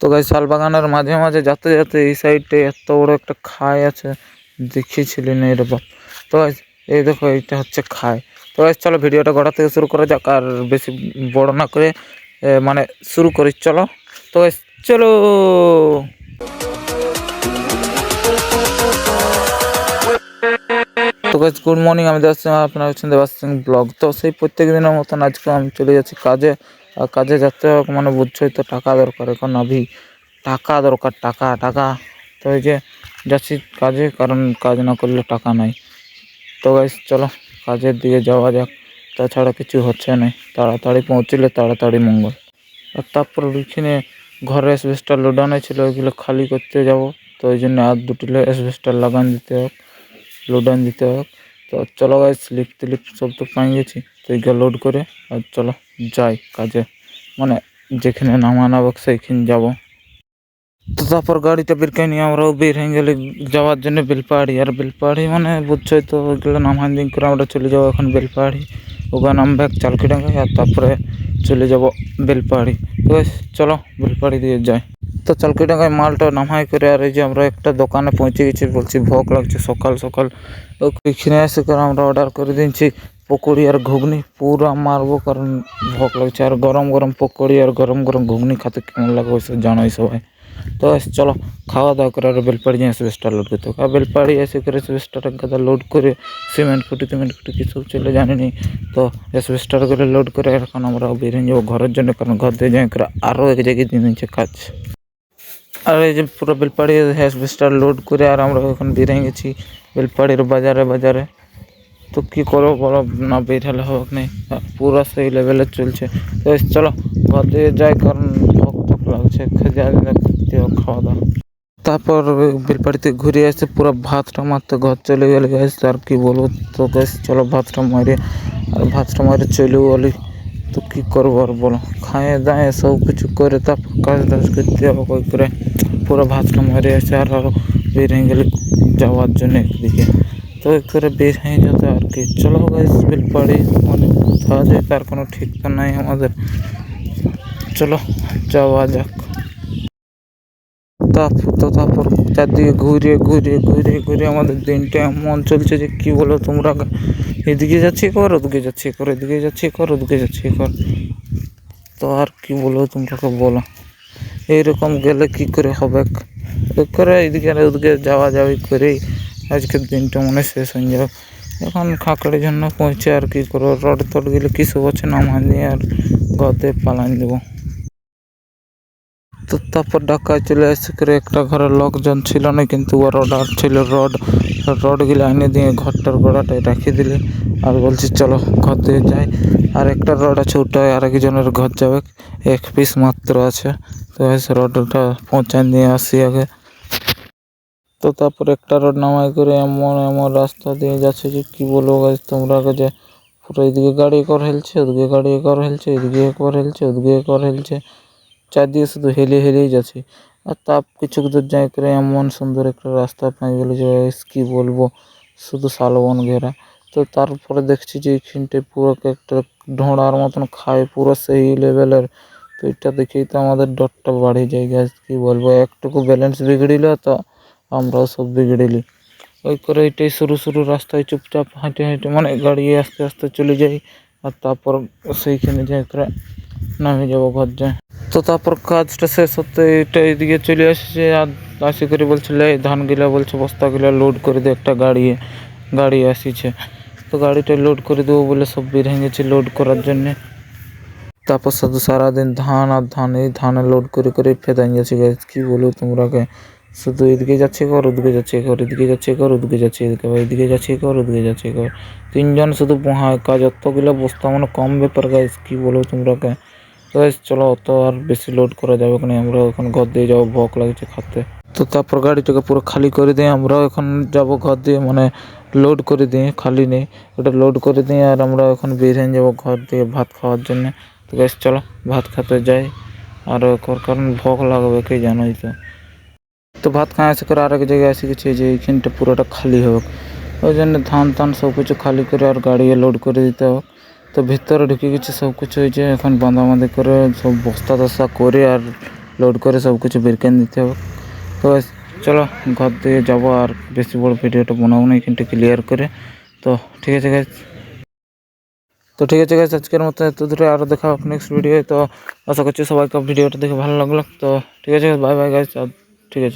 তো গাইস শালবাগানের মাঝে মাঝে যেতে যেতে এই সাইডে এত বড় একটা খাই আছে, দেখিয়েছিলি না এরকম। তো গাইস এই দেখো এইটা হচ্ছে খাই। তো গাইস চলো ভিডিওটা গোড়া থেকে শুরু করা যাক, আর বেশি বড় না করে মানে শুরু করি চলো। তো গাইস চলো। তো গাইস গুড মর্নিং, আমি দেবাশিস, আপনারা হচ্ছেন দেবাশিস সিং ব্লগ। তো সেই প্রত্যেক দিনের মতন আজকে আমি চলে যাচ্ছি কাজে। আর কাজে যেতে হোক মানে বুঝছোই তো, টাকা দরকার এখন টাকা দরকার, টাকা টাকা। তো এই যে যাচ্ছি কাজে, কারণ কাজ না করলে টাকা নাই। তো গাইস চলো কাজের দিকে যাওয়া যাক, তাছাড়া কিছু হচ্ছে না। তাড়াতাড়ি পৌঁছলে তাড়াতাড়ি মঙ্গল। আর তারপর ওইখানে ঘরে অ্যাসবেস্টার লোডানো ছিল, ওইগুলো খালি করতে যাব। তো ওই জন্য আর দুটি অ্যাসবেস্টার লাগান দিতে হোক, লোডান দিতে হোক। তো চলো গাইস স্লিপ টিলিপ সব তো পাই গেছি, তো এইগুলো লোড করে আর চলো যাই কাজে, মানে যেখানে নামানাবো সেইখানে যাব। তো তারপর গাড়িটা বেরকে নিয়ে আমরাও বের হয়ে গেলে যাওয়ার জন্য বেলপাহাড়ি। আর বেলপাহাড়ি মানে বুঝছোই তো, ওইগুলো নামান দিন করে আমরা চলে যাবো এখন বেলপাহাড়ি। ওখানে নামবে চালকিডাঙ্গায়, আর তারপরে চলে যাব বেলপাহাড়ি। তো চলো বেলপাহাড়ি দিয়ে যাই। তো চালকিডাঙ্গায় মালটা নামাই করে আর এই যে আমরা একটা দোকানে পৌঁছে গেছি, বলছি ভোগ লাগছে সকাল সকাল। ওইখানে এসে করে আমরা অর্ডার করে দিচ্ছি পকোড়ি আর ঘুগনি, পুরা মারবো কারণ ভোগ লাগছে। আর গরম গরম পকোড়ি আর গরম গরম ঘুগনি খেতে কেমন লাগে ওইসব জানোই সবাই। তো চলো খাওয়া দাওয়া করে আর বেলপাহাড়ি নিয়ে অ্যাসবেস্টার লোড করতে হবে। আর বেলপাহাড়ি এসে করে অ্যাসবেস্টার গাদা লোড করে সিমেন্ট ফুটি কিছু চলে জানিনি। তো অ্যাসবেস্টার করে লোড করে এখন আমরা বেরিয়ে যাবো ঘরের জন্য, কারণ ঘর দিয়ে যাই করে আরও এক জায়গায় দিয়ে নিচ্ছে কাজ। আর এই যে পুরো বেলপাহাড়ি অ্যাসবেস্টার লোড করে আর আমরা এখন বেরিয়ে গেছি বেলপাহাড়ির বাজারে। তো কী করবো বলো, না বের হলে হোক নেই, পুরো সেই লেভেলে চলছে। তো চলো ঘর দিয়ে যাই, কারণ ভোগ লাগছে, খাওয়া দাওয়া। তারপর বেলপাহাড়িতে ঘুরে আসে পুরো ভাতটা মারতে ঘর চলে গেলে গ্যাস, আর কি বলবো। তো গ্যাস চলো ভাতটা মারে চলেও গেলি। তো কী করবো আর বলো, খায়ে দায়ে সব কিছু করে তারপর কাজ টাজ করতে হবে কই করে। পুরো ভাতটা মারে আসে আর আরও বের হয়ে গেলে যাওয়ার জন্য একদিকে। তো করে বের হয়ে যেতে আর কি। চলো গাইস বেলপাহাড়ি মানে কোথাও যায় তার কোনো ঠিকঠাক নাই আমাদের, চলো যাওয়া যাক। তারপর চারদিকে ঘুরে আমাদের দিনটা এমন চলছে যে কী বলো তোমরা, এদিকে যাচ্ছি কর ওদিকে যাচ্ছি কর, এদিকে যাচ্ছি কর ওদিকে যাচ্ছি কর। তো আর কি বলো তোমরাকে বলো, এইরকম গেলে কি করে হবে। করে এদিকে ওদিকে যাওয়া যাওয়ি করেই আজকের দিনটা মনে শেষ হয়ে যাবে। এখন খাঁকড়ের জন্য পৌঁছে আর কি করবো, রড টড গেলে কিছু হচ্ছে না, দিয়ে আর গতে পালান দেবো। তো তারপর ঢাকায় চলে আসছে করে একটা ঘরের লোকজন ছিল না, কিন্তু ওর অর্ডার ছিল রডগুলো এনে দিয়ে ঘরটার গোড়াটায় রাখিয়ে দিলে। আর বলছি চলো ঘর দিয়ে যাই। আর একটা রড আছে, ওটাই আরেকজনের ঘর যাবে, এক পিস মাত্র আছে। তো এসে রডটা পৌঁছায় দিয়ে আসি আগে। তো তারপর একটা রড নামাই করে এমন রাস্তা দিয়ে যাচ্ছে যে কী বলবো গাইস তোমরা, যে পুরো এদিকে গাড়ি একবার হেলছে, ওদিকে গাড়ি একবার হেলছে, এদিকে একবার হেলছে, ওদিকে একবার হেলছে, চারদিকে শুধু হেলেই যাচ্ছে। আর কিছু দূর যাই করে এমন সুন্দর একটা রাস্তা পাই গেলো যে কী বলবো, শুধু শালবন ঘেরা। তো তারপরে দেখছি যে এইখানটায় পুরো একটা ঢোঁড়ার মতন খায় পুরো সেই লেভেলের। তো এটা দেখেই তো আমাদের ডরটা বাড়ে যায় গ্যাস, কী বলবো, একটুকু ব্যালেন্স বিগড়িল তো আমরাও সব বিগড়েলি। ওই করে এটাই শুরু রাস্তায় চুপচাপ হাঁটে মানে গাড়ি আস্তে আস্তে চলে যাই। আর তারপর সেইখানে যাই করে নামে যাবো ঘর যায়। তো তারপর কাজটা শেষ হতে এটা এদিকে চলে আসছে, আর আসি করে বলছিল এই ধানগুলা বলছে বস্তাগুলা লোড করে দে, একটা গাড়ি আসিছে। তো গাড়িটা লোড করে দেবো বলে সব বের হয়ে গেছে লোড করার জন্যে। তারপর শুধু সারাদিন ধানে লোড করে ফেদাই গেছে গাইস, কী বলবো তোমরাকে, শুধু এদিকে যাচ্ছে কর ওদিকে যাচ্ছে কর, এদিকে যাচ্ছে কর ওদিকে যাচ্ছে এদিকে যাচ্ছে কর ওদিকে যাচ্ছে কর। তিনজন শুধু কাজ, অতগুলো বস্তা মানে কম ব্যাপার গাইস, কী বলবো তোমরাকে। গাইস চলো অত আর বেশি লোড করা যাবে না, আমরা এখন ঘর দিয়ে যাবো, ভোগ লাগছে খাতে। তো তারপর গাড়িটাকে পুরো খালি করে দিয়ে আমরাও এখন যাব ঘর দিয়ে, মানে লোড করে দিয়ে, খালি নেই ওটা লোড করে দিয়ে। আর আমরা এখন বেরিয়ে যাবো ঘর দিয়ে ভাত খাওয়ার জন্য। তো গাইস চলো ভাত খেতে যাই, আর কারণ ভোগ লাগবে কে জানোই তো। তো ভাত খাওয়া এসে করে আর এক জায়গায় এসে গেছে যে এইখানটা পুরোটা খালি হোক, ওই জন্য ধান সব কিছু খালি করে আর গাড়ি লোড করে দিতে হোক। তো ভিতরে ঢুকে গেছে সব কিছু, ওই যে এখন বাঁধাবাঁধি করে সব বস্তা টস্তা করে আর লোড করে সব কিছু বের করে নিতে হবে। তো চলো ঘর দিয়ে যাবো, আর বেশি বড় ভিডিওটা বানাবো না, কিন্তু ক্লিয়ার করে। তো ঠিক আছে গাইজ, আজকের মতো এত দূরে, আরও দেখা হোক নেক্সট ভিডিও। তো আশা করছি সবাইকে ভিডিওটা দেখে ভালো লাগলো। তো ঠিক আছে, বাই বাই গাইজ, ঠিক আছে।